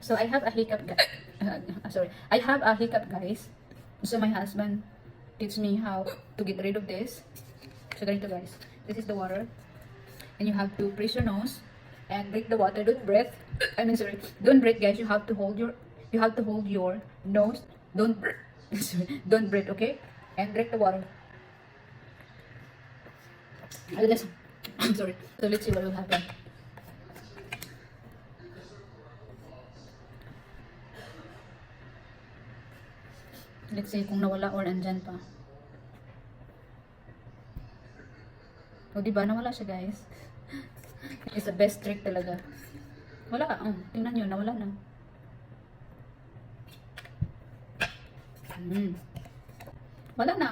So I have a hiccup, sorry. I have a hiccup, guys. So my husband teach me how to get rid of this. So ganito, guys. This is the water. And you have to press your nose and breathe the water. Don't breathe. I mean, sorry. Don't breathe, guys. You have to hold your nose. Don't breathe. Sorry. Don't breathe, okay? And drink the water. I'm sorry. So let's see what will happen. Let's see kung nawala or andyan pa. O, diba? Nawala siya, guys. It's the best trick talaga. Wala. Tingnan nyo. Nawala na. Wala na.